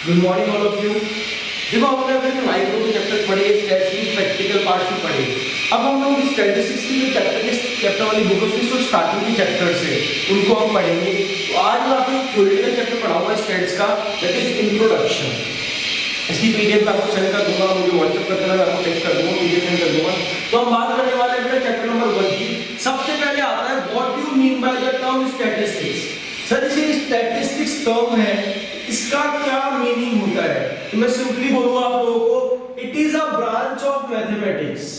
Good morning all of you. देखो हमने अभी माइक्रो के चैप्टर पढ़े, स्टैट्स की प्रैक्टिकल पार्ट भी पढ़े। अब हम लोग स्टैटिस्टिक्स की जो चैप्टर वाली बुक है उसकी स्टार्टिंग के चैप्टर्स है उनको हम पढ़ेंगे। तो आज मैं आपको थ्योरेटिकल चैप्टर पढ़ाऊंगा स्टैट्स का, दैट इज इंट्रोडक्शन। इसकी पीडीएफ मैं आपको सेंड कर दूंगा, मुझे व्हाट्सएप कर देना, मैं आपको टेक्स्ट कर दूंगा, पीडीएफ सेंड कर दूंगा। तो हम बात करने वाले हैं बेटा चैप्टर नंबर 1 की। सबसे पहले आता है what do you mean by the term statistics. Sir ये स्टैटिस्टिक्स टर्म है, इसका क्या मीनिंग होता है? तो मैं सिंपली बोलूंगा आप लोगों को, it is a branch of mathematics.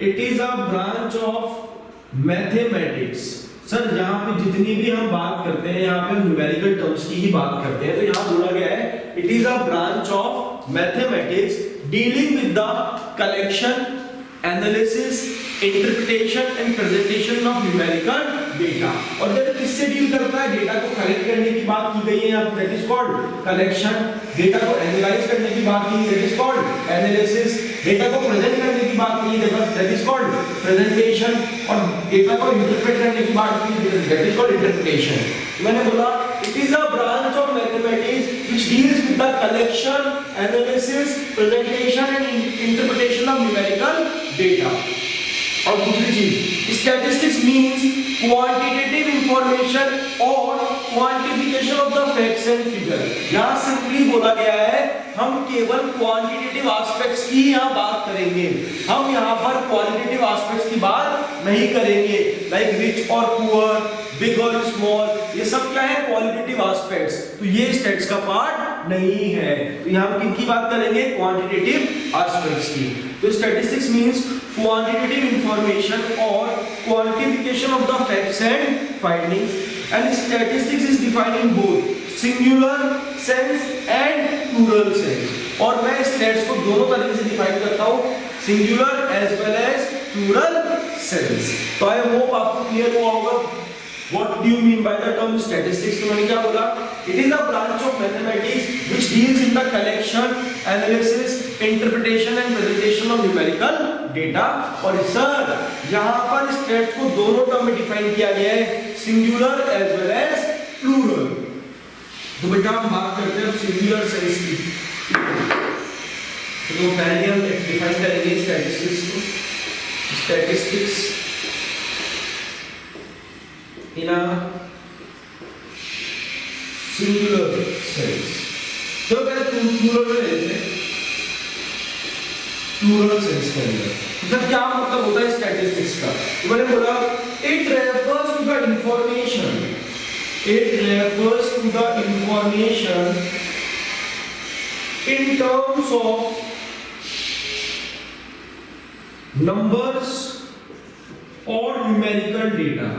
It is a branch of mathematics. Sir यहाँ पे जितनी भी हम बात करते हैं यहाँ पे न्यूमेरिकल टर्म्स की ही बात करते हैं। तो यहाँ बोला गया है it is a branch of mathematics dealing with the collection, analysis, interpretation and presentation of numerical data. और जब किससे डील करता है? डेटा को कलेक्ट करने की बात की गई है यहाँ, that is called collection. Data को एनालाइज करने की बात की, that is called analysis. Data को प्रेजेंट करने की बात की, दैट इज कॉल्ड प्रेजेंटेशन। और डेटा को इंटरप्रेट करने की बात की, दैट इज कॉल्ड इंटरप्रिटेशन। मैंने बोला it is a branch of mathematics which deals with the collection, analysis, presentation and interpretation of numerical data. और दूसरी चीज, स्टैटिस्टिक्स मींस क्वांटिटेटिव इंफॉर्मेशन और quantification of the facts and figure. यहां simply बोला गया है हम केवल क्वांटिटेटिव एस्पेक्ट्स की यहां बात करेंगे, हम यहां पर क्वालिटेटिव एस्पेक्ट्स की बात नहीं करेंगे, लाइक रिच और पुअर, बिग और स्मॉल, ये सब क्या है? Qualitative aspects. तो ये स्टैट्स का पार्ट नहीं है। तो यहां हम किनकी बात करेंगे? क्वांटिटेटिव एस्पेक्ट्स की। तो statistics means quantitative information or quantification of the facts and findings, and statistics is defined in both singular sense and plural sense। और मैं stats को दोनों तरीके से डिफाइन करता हूँ, singular as well as plural sense। तो आई होप आपको क्लियर हुआ होगा What do you mean by the term statistics? तो मैंने क्या बोला? It is a branch of mathematics which deals in the collection, analysis, interpretation and presentation of numerical data। और sir यहाँ पर स्टैट्स को दोनों टर्म में डिफाइन किया गया है, singular as well as plural. तो बेटा हम बात करते हैं सिंगुलर सेंस की। तो पहले हम डिफाइन करेंगे स्टैटिस्टिक्स को। Statistics in a singular sense। तो पहले प्लूरल में लेते हैं, प्लूरल सेंस के अंदर। तो सर क्या मतलब होता है स्टैटिस्टिक्स का? तो मैंने बोला it refers to the information, it refers to the information in terms of numbers और न्यूमेरिकल डेटा।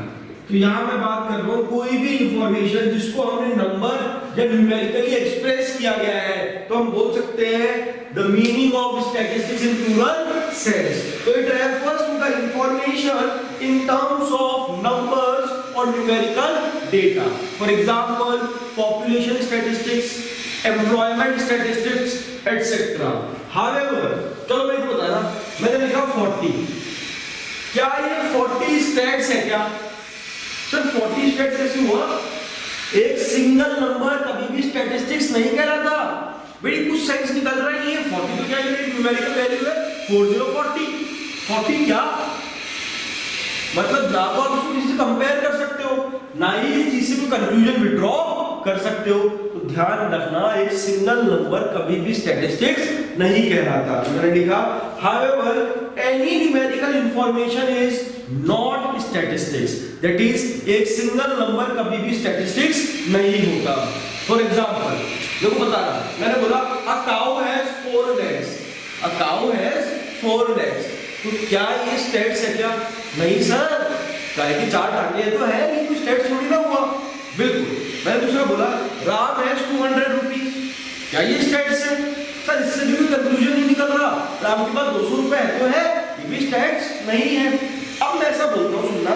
तो यहां मैं बात कर रहा हूं कोई भी इंफॉर्मेशन जिसको हमने नंबर या न्यूमेरिकली एक्सप्रेस किया गया है, तो हम बोल सकते हैं the meaning of statistics in plural sense. तो it refers to the information in terms of numbers और numerical data. For example population statistics, employment statistics etcetera. However चलो मैं बता रहा, मैंने लिखा 40। क्या ये 40 स्टैट्स है क्या? सर 40 स्टैट्स कैसे हुआ? एक सिंगल नंबर कभी भी स्टैटिस्टिक्स नहीं कहलाता। भाई कुछ सेंस निकल रहा है, ये 40 तो क्या न्यूमेरिकल वैल्यू है, 4040। 40 क्या मतलब? ना तो आप इसको किसी से कंपेयर कर सकते हो, ना ही इस चीज से कोई कंक्लूजन विड्रॉ कर सकते हो। तो ध्यान रखना एक सिंगल नंबर कभी भी स्टैटिस्टिक्स नहीं कहलाता। मैंने लिखा however any numerical information is not statistics, that is एक सिंगल नंबर कभी भी स्टैटिस्टिक्स नहीं होता। फॉर एग्जांपल देखो बता रहा, मैंने बोला a cow has 4 legs, a cow has 4 legs। तो क्या ये स्टैट्स है क्या? नहीं सर, गाय की 4 टांगे तो है, ये कोई स्टैट्स थोड़ी ना हुआ। बिल्कुल। मैंने दूसरा बोला राम हैज 200 रुपीस, क्या ये स्टैट्स है? सर इससे भी कोई कंक्लूजन नहीं निकल रहा, राम के पास 200 रुपए है तो है, ये भी स्टैट्स नहीं है। अब मैं ऐसा बोलता हूँ, सुनना,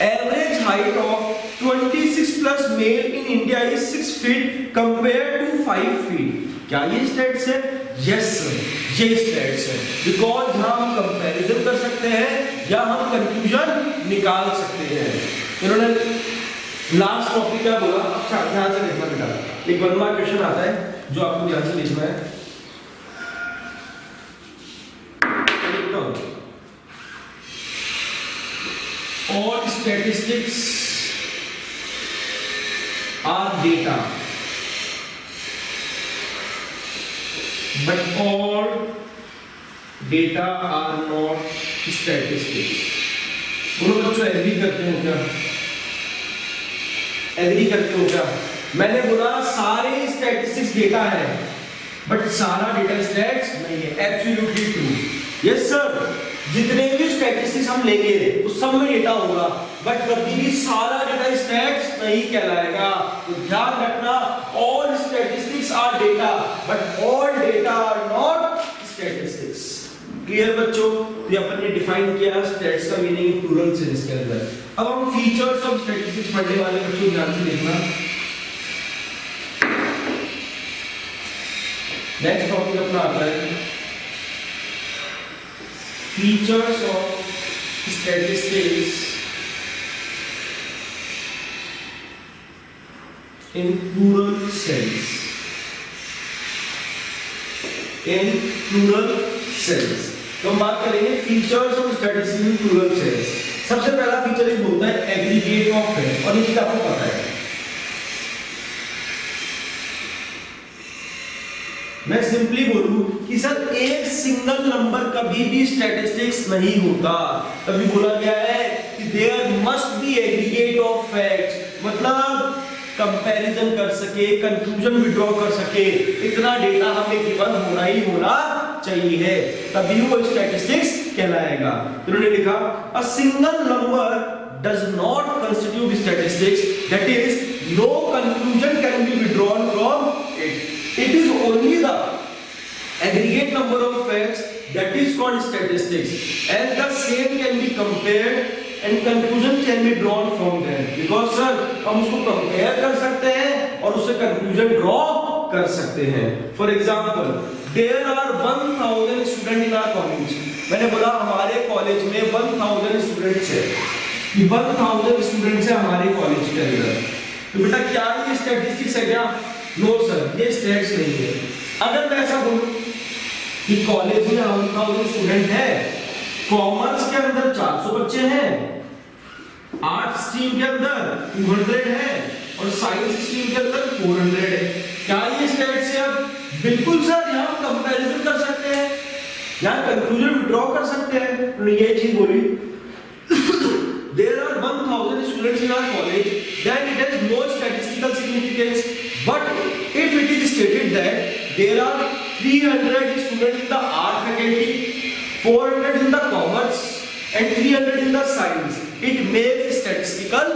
average height of 26 plus male in India is 6 feet compare to 5 feet. क्या ये स्टैट्स है? यस सर, ये स्टैट्स है, बिकॉज हम कंपैरिजन कर सकते हैं या हम कंक्लूजन निकाल सकते हैं। इन्होंने लास्ट टॉपिक क्या बोला? अच्छा ध्यान से देखना बेटा, एक 1 मार्क क्वेश्चन आता है जो आपको ध्यान से लिखना है। All statistics are data, but all data are not statistics. बोलो बच्चों, एग्री करते हो क्या? एग्री करते हो क्या? मैंने बोला सारे स्टैटिस्टिक्स डेटा है, बट सारा डेटा स्टैट्स नहीं है। Absolutely true. यस सर, जितने भी स्टैटिस्टिक्स हम लेंगे उस सब में डेटा होगा, बट कभी भी सारा डेटा स्टैट्स नहीं कहलाएगा। तो ध्यान रखना, all statistics are data, but all data are not statistics. Clear बच्चों? ये अपन ने डिफाइन किया स्टैट्स का मीनिंग प्लूरल सेंस के अंदर। अब हम फीचर्स ऑफ स्टैटिस्टिक्स पढ़ने वाले बच्चों ध्यान से देखना। नेक्स्ट टॉपिक अपना आता है features of statistics in plural sense. In plural sense तो हम बात करेंगे features of statistics in plural sense. सबसे पहला फीचर एक होता है एग्रीगेट ऑफ फैक्ट्स, और ये चीज आपको पता है। मैं सिंपली बोलूं कि सर एक सिंगल नंबर कभी भी स्टैटिस्टिक्स नहीं होता। तभी बोला गया है कि there must be aggregate of facts, मतलब कंपैरिजन कर सके, कंक्लूजन विड्रॉ कर सके, इतना डेटा हमें गिवन होना ही होना चाहिए, तभी वो स्टैटिस्टिक्स कहलाएगा। उन्होंने लिखा a single number does not constitute statistics, that is no conclusion can be withdrawn from it. It is only the aggregate number of facts that is called statistics, and the same can be compared and conclusion can be drawn from them. Because sir, हम उसको compare कर सकते हैं और उससे conclusion draw कर सकते हैं। For example, there are 1000 students in our college. मैंने बोला हमारे कॉलेज में 1000 स्टूडेंट्स हैं। 1000 स्टूडेंट्स हैं हमारे कॉलेज के अंदर। तो बेटा क्या ये स्टैटिस्टिक्स है क्या? नो सर, ये स्टैट्स नहीं है। अगर मैं ऐसा बोलूं कि कॉलेज में 1000 स्टूडेंट है, कॉमर्स के अंदर 400 बच्चे हैं, आर्ट्स स्ट्रीम के अंदर 200 है और साइंस स्ट्रीम के अंदर 400 है, क्या ये स्टैट्स है? अब बिल्कुल सर, यहाँ कंपैरिजन कर सकते हैं, यहाँ कंक्लूजन विड्रॉ कर सकते हैं। तो ये चीज बोली there are 1000 students in our college, then it has no statistical significance. But if it is stated that there are 300 students in the art faculty, 400 in the commerce and 300 in the science, it makes statistical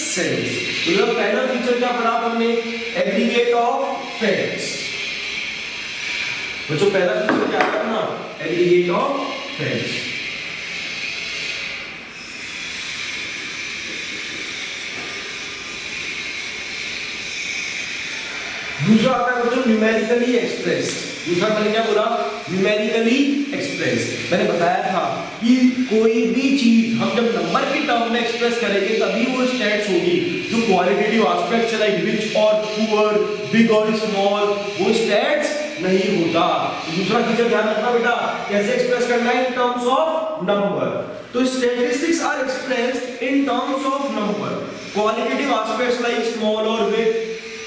sense. तो पहला feature क्या पढ़ा हमने? Aggregate of facts. बच्चों पहला feature क्या है ना? Aggregate of facts. दूसरा आता है बच्चों न्यूमेरिकली एक्सप्रेस्ड। दूसरा मैंने क्या बोला? Numerically expressed. मैंने बताया था कि कोई भी चीज हम जब नंबर की टर्म में एक्सप्रेस करेंगे तभी वो स्टैट्स होगी। जो क्वालिटेटिव एस्पेक्ट्स है लाइक रिच और पुअर, बिग और स्मॉल, वो स्टैट्स नहीं होता। दूसरा फीचर ध्यान रखना बेटा, कैसे एक्सप्रेस करना है? In terms of number. तो statistics are expressed in terms of number. Qualitative aspects like small और big,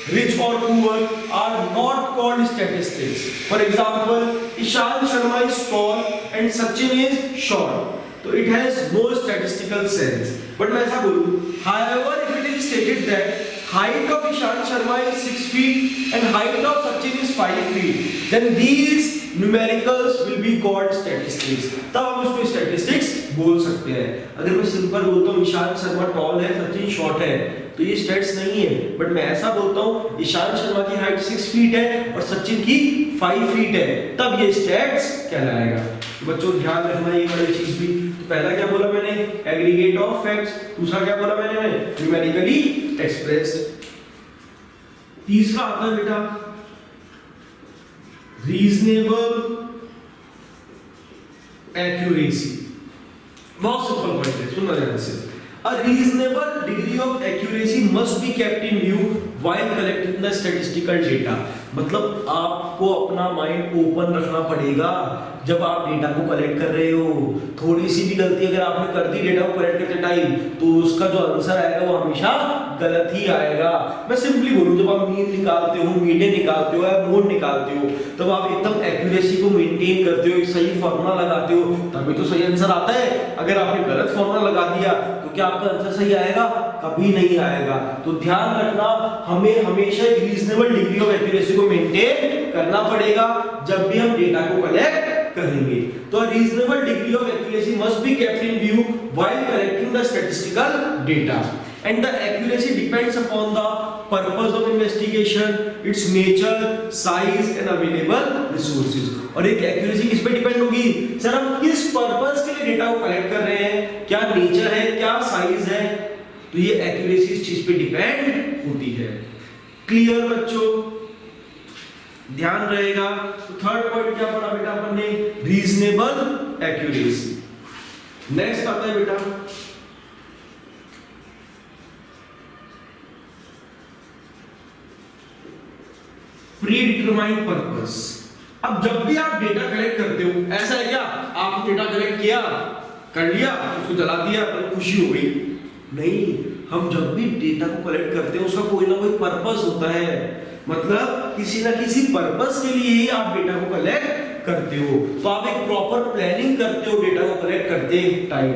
rich or poor are not called statistics. For example, Ishan Sharma is tall and Sachin is short. So it has no statistical sense. But मैं ऐसा बोलूँ, however, if it is stated that height of Ishan Sharma is 6 feet and height of Sachin is 5 feet, then these numericals will be called statistics. तब हम उसको statistics बोल सकते हैं। अगर मैं सिंपल बोलता हूँ ईशान शर्मा टॉल है, सचिन शॉर्ट है, तो ये स्टैट्स नहीं है। बट मैं ऐसा बोलता हूँ ईशान शर्मा की हाइट 6 फीट है और सचिन की 5 फीट है, तब ये स्टैट्स कहलाएगा। तो बच्चों ध्यान रखना ये वाली चीज भी। तो पहला क्या बोला मैंने? Aggregate of facts. दूसरा क्या बोला मैंने? Numerically expressed. तीसरा आता है बेटा रीजनेबल एक्यूरेसी। बहुत सिंपल पॉइंट है, सुनना ध्यान से। A reasonable degree of accuracy must be kept in view while collecting the the statistical data, मतलब आपको अपना माइंड ओपन रखना पड़ेगा जब आप डेटा को कलेक्ट कर रहे हो। थोड़ी सी भी गलती अगर आपने कर दी डेटा को कलेक्ट करते टाइम, तो उसका जो आंसर आएगा वो हमेशा गलत ही आएगा। मैं सिंपली बोलूं, जब आप मीन निकालते हो, मीडियन निकालते हो या मोड निकालते हो, तब आप एकदम एक्यूरेसी को मेंटेन करते हो, एक सही फॉर्मूला लगाते हो, तभी तो सही आंसर आता है। अगर आपने गलत फॉर्मूला लगा दिया तो क्या आपका आंसर सही आएगा? कभी नहीं आएगा। तो ध्यान रखना, हमें हमेशा एक रीजनेबल डिग्री ऑफ एक्यूरेसी को मेंटेन करना पड़ेगा जब भी हम डेटा को कलेक्ट करेंगे। तो reasonable degree of accuracy must be kept in view while collecting the statistical data, and the accuracy depends upon the purpose of investigation, its nature, size and available resources। और एक accuracy किस पे depend होगी? Sir हम किस purpose के लिए data को कलेक्ट कर रहे हैं, क्या नेचर है, क्या साइज है, तो ये एक्यूरेसी इस चीज पे डिपेंड होती है। क्लियर बच्चों? ध्यान रहेगा। तो थर्ड पॉइंट क्या पढ़ा बेटा अपन ने? Reasonable accuracy. नेक्स्ट आता है बेटा प्री डिटरमाइंड पर्पस। अब जब भी आप डेटा कलेक्ट करते हो, ऐसा है क्या आपने डेटा कलेक्ट किया, कर लिया, उसको जला दिया, खुशी हो गई? नहीं, हम जब भी डेटा को कलेक्ट करते हैं उसका कोई ना कोई पर्पस होता है, मतलब किसी ना किसी पर्पस के लिए ही आप डेटा को कलेक्ट करते हो। तो आप एक प्रॉपर प्लानिंग करते हो डेटा को कलेक्ट करते time.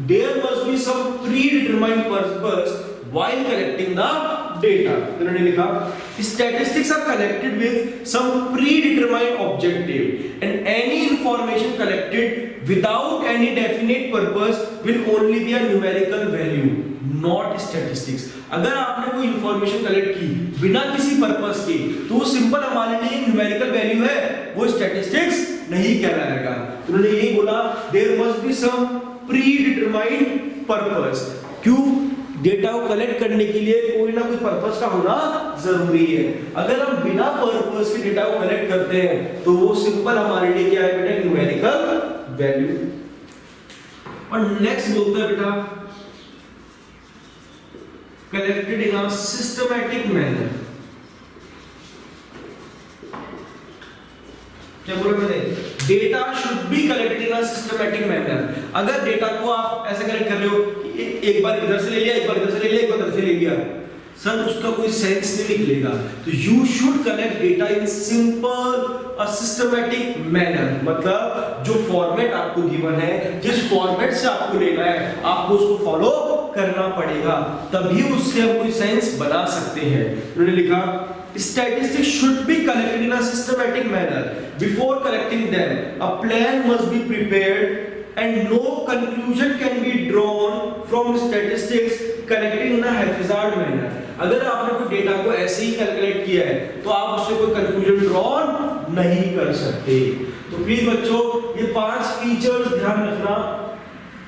There must be some predetermined purpose while collecting the data। उन्होंने लिखा statistics are collected with some predetermined objective and any information collected without any definite purpose will only be a numerical value, not statistics। अगर आपने कोई information collect की बिना किसी purpose के, तो वो सिंपल हमारे लिए न्यूमेरिकल वैल्यू है, वो स्टैटिस्टिक्स नहीं कहलाएगा। उन्होंने यही बोला there must be some predetermined purpose. क्यों? डेटा को कलेक्ट करने के लिए कोई ना कोई पर्पस का होना जरूरी है। अगर हम बिना पर्पस के डेटा को कलेक्ट करते हैं तो वो सिंपल हमारे लिए क्या है बेटा? Numerical value. और नेक्स्ट बोलता है बेटा collected in a systematic manner. क्या बोला मैंने? Data should be collected in a systematic manner. अगर डेटा को आप ऐसे कलेक्ट कर रहे हो कि एक बार इधर से ले लिया, एक बार इधर से ले लिया, एक बार इधर से ले लिया, सर उसका कोई सेंस नहीं निकलेगा। तो you should collect data in simple a systematic manner, मतलब जो फॉर्मेट आपको गिवन है, जिस फॉर्मेट से आपको लेना है, आपको उसको फॉलो करना पड़ेगा, तभी उससे हम कोई सेंस बना सकते हैं। उन्होंने लिखा statistics should be collected in a systematic manner. Before collecting them, a plan must be prepared and no conclusion can be drawn from statistics collected in a haphazard manner। अगर आपने कोई डेटा को ऐसे ही कैलकुलेट किया है तो आप उससे कोई कंक्लूजन ड्रॉ नहीं कर सकते। तो प्लीज बच्चों ये 5 फीचर्स ध्यान रखना।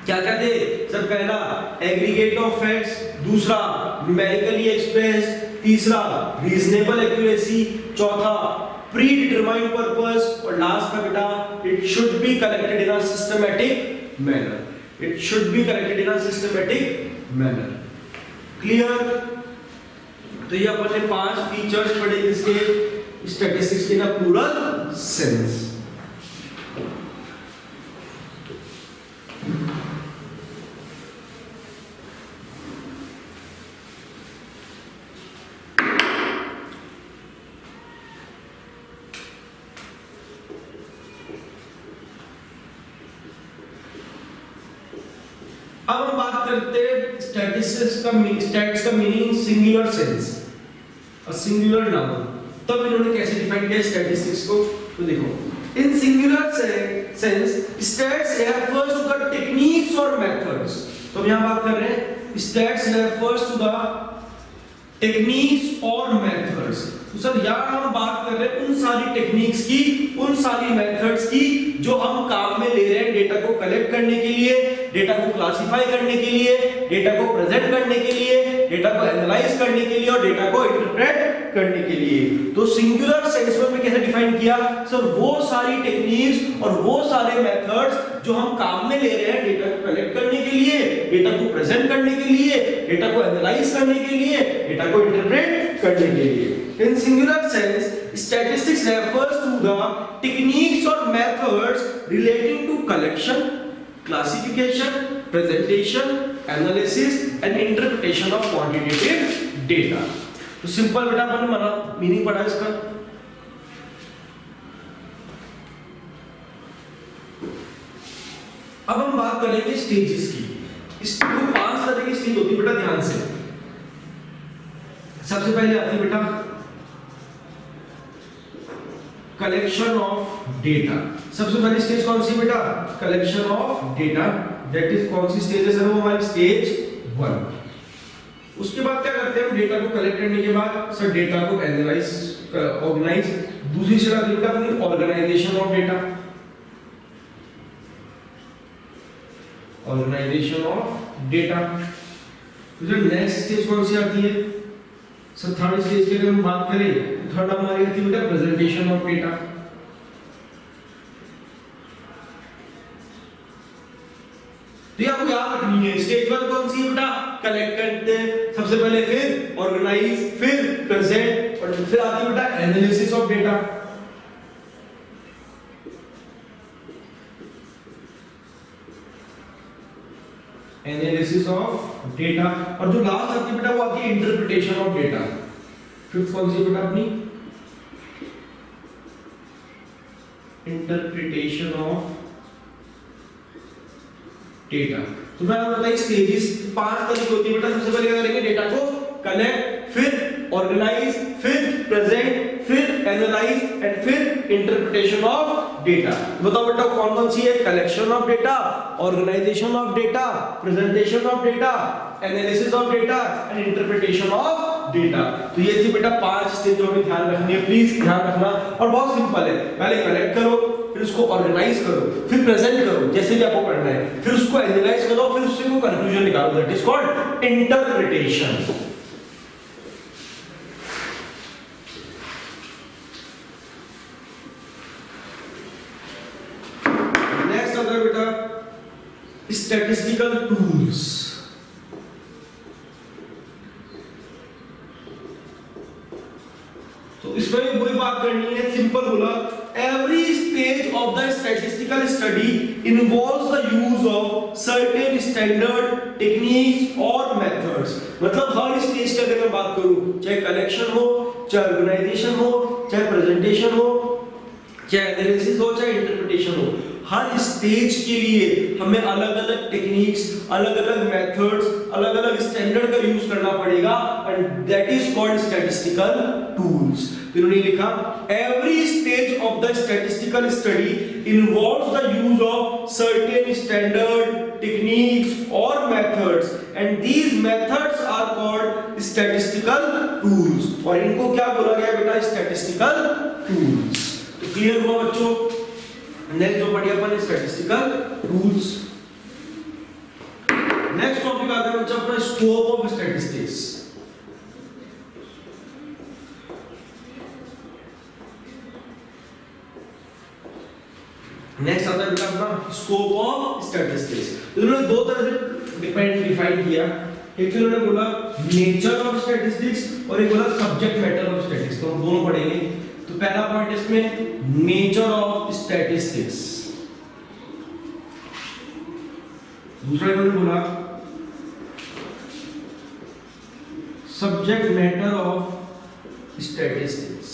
क्या क्या थे सर? पहला एग्रीगेट ऑफ फैक्ट्स, दूसरा न्यूमेरिकली एक्सप्रेस, तीसरा रीजनेबल एक्यूरेसी, चौथा प्री डिटरमाइंड पर्पस, और लास्ट का बेटा it should be collected in a systematic manner. It should be collected in a systematic manner. Clear? तो ये अपन ने 5 फीचर्स पढ़े जिसके स्टैटिस्टिक्स के ना प्लूरल सेंस। अब हम बात करते हैं स्टैटिस्टिक्स का स्टैट्स का meaning singular sense, a singular noun. तब इन्होंने कैसे डिफाइन किया स्टैटिस्टिक्स को? तो देखो in singular sense stats refers to the techniques और मेथड्स। तो हम यहां बात कर रहे हैं stats refers to the techniques और मेथड्स। तो सर यहां हम बात कर रहे हैं उन सारी टेक्निक्स की, उन सारी मेथड्स की जो हम काम में ले रहे हैं डेटा को कलेक्ट करने के लिए, डेटा को क्लासिफाई करने के लिए, डेटा को प्रेजेंट करने के लिए, डेटा को एनालाइज करने के लिए और डेटा को इंटरप्रेट करने के लिए। तो सिंगुलर सेंस में कैसे डिफाइन किया सर? वो सारी टेक्निक्स और वो सारे मेथड्स जो हम काम में ले रहे हैं डेटा को कलेक्ट करने के लिए, डेटा को प्रेजेंट करने के लिए, डेटा को एनालाइज करने के लिए, डेटा को इंटरप्रेट करने के लिए। In singular sense statistics refers to the techniques और methods relating to collection, classification, presentation, analysis and interpretation of quantitative data. तो सिंपल बेटा अपन ने मीनिंग पढ़ा इसका। अब हम बात करेंगे स्टेजेस की। इस 5 तरह की स्टेज होती है बेटा, ध्यान से। सबसे पहले आती है बेटा कलेक्शन ऑफ डेटा। सबसे पहली स्टेज कौन सी बेटा? Collection of data. That is कौन सी स्टेज है सर? वो हमारी स्टेज 1। उसके बाद क्या करते हैं हम? डेटा को कलेक्ट करने के बाद सर डेटा को एनालाइज, ऑर्गेनाइज। दूसरी स्टेज आती है बेटा अपनी organisation of data. Organisation of data. फिर नेक्स्ट स्टेज कौन सी आती है सर? थर्ड स्टेज की अगर हम बात करें तो थर्ड हमारी आती है बेटा प्रेजेंटेशन ऑफ डेटा। तो ये आपको याद रखनी है। स्टेज 1 कौन सी है बेटा? कलेक्ट करते हैं सबसे पहले, फिर ऑर्गेनाइज, फिर प्रेजेंट, और फिर आती है बेटा analysis of data. Analysis of data. और जो लास्ट आती है बेटा वो आती है इंटरप्रिटेशन ऑफ डेटा। फिफ्थ कौन सी बेटा अपनी? Interpretation of data. तो मैं आपको बताइए स्टेजेस 5 तरह की होती है बेटा। सबसे पहले क्या करेंगे? डेटा को कलेक्ट, फिर ऑर्गेनाइज, फिर प्रेजेंट, फिर एनालाइज एंड फिर इंटरप्रिटेशन ऑफ डेटा। बताओ बेटा कौन कौन सी है? Collection of data, organisation of data, presentation of data, analysis of data and interpretation of data. तो ये थी बेटा 5 स्टेज जो हमें ध्यान रखनी है। प्लीज ध्यान रखना। और बहुत सिंपल है। पहले कलेक्ट करो, फिर उसको ऑर्गेनाइज करो, फिर प्रेजेंट करो जैसे भी आपको करना है, फिर उसको एनालाइज करो, फिर उससे कोई कंक्लूजन निकालो। That is called interpretation. Next आता है बेटा स्टैटिस्टिकल टूल्स। तो इसमें वही बात करनी है। सिंपल बोला, every stage of the statistical study involves the use of certain standard techniques और methods। मतलब हर स्टेज की अगर मैं बात करूं, चाहे कलेक्शन हो, चाहे ऑर्गेनाइजेशन हो, चाहे प्रेजेंटेशन हो, चाहे एनालिसिस हो, चाहे इंटरप्रिटेशन हो, हर स्टेज के लिए हमें अलग अलग टेक्निक्स, अलग अलग मेथड्स, अलग अलग स्टैंडर्ड का यूज करना पड़ेगा and that is called statistical tools. इन्होंने लिखा every stage of the statistical study involves the use of certain standard techniques और methods and these methods are called statistical tools. और इनको क्या बोला गया बेटा? Statistical tools. तो क्लियर हुआ बच्चों? नेक्स्ट जो पढ़ी अपन स्टैटिस्टिकल टूल्स। नेक्स्ट टॉपिक आता है बच्चा अपना स्कोप ऑफ स्टैटिस्टिक्स। नेक्स्ट आता है बेटा अपना स्कोप ऑफ स्टैटिस्टिक्स। इन्होंने दो तरह से डिफाइन किया। एक तो इन्होंने बोला नेचर ऑफ स्टैटिस्टिक्स और एक बोला सब्जेक्ट मैटर ऑफ स्टैटिस्टिक्स। तो हम दोनों पढ़ेंगे। तो पहला पॉइंट इसमें नेचर ऑफ स्टैटिस्टिक्स, दूसरा इन्होंने बोला सब्जेक्ट मैटर ऑफ स्टैटिस्टिक्स।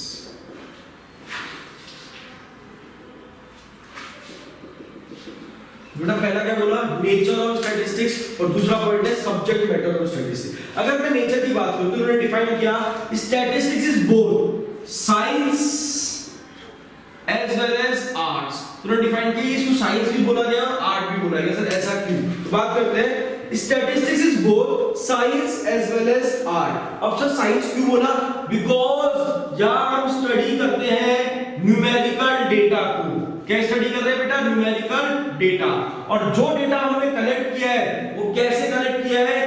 बेटा पहला क्या बोला? नेचर ऑफ स्टैटिस्टिक्स और दूसरा पॉइंट है सब्जेक्ट मैटर ऑफ स्टैटिस्टिक्स। अगर मैं नेचर की बात करूं तो उन्होंने डिफाइन किया statistics is both science as well as arts. उन्होंने डिफाइन किया इसको साइंस भी बोला गया और आर्ट भी बोला गया। सर ऐसा क्यों? बात करते हैं statistics is both science as well as art. अब सर साइंस क्यों बोला? बिकॉज यहां हम स्टडी करते हैं न्यूमेरिकल डेटा को। क्या स्टडी कर रहे हैं बेटा? Numerical data. और जो डेटा हमने कलेक्ट किया है वो कैसे कलेक्ट किया है?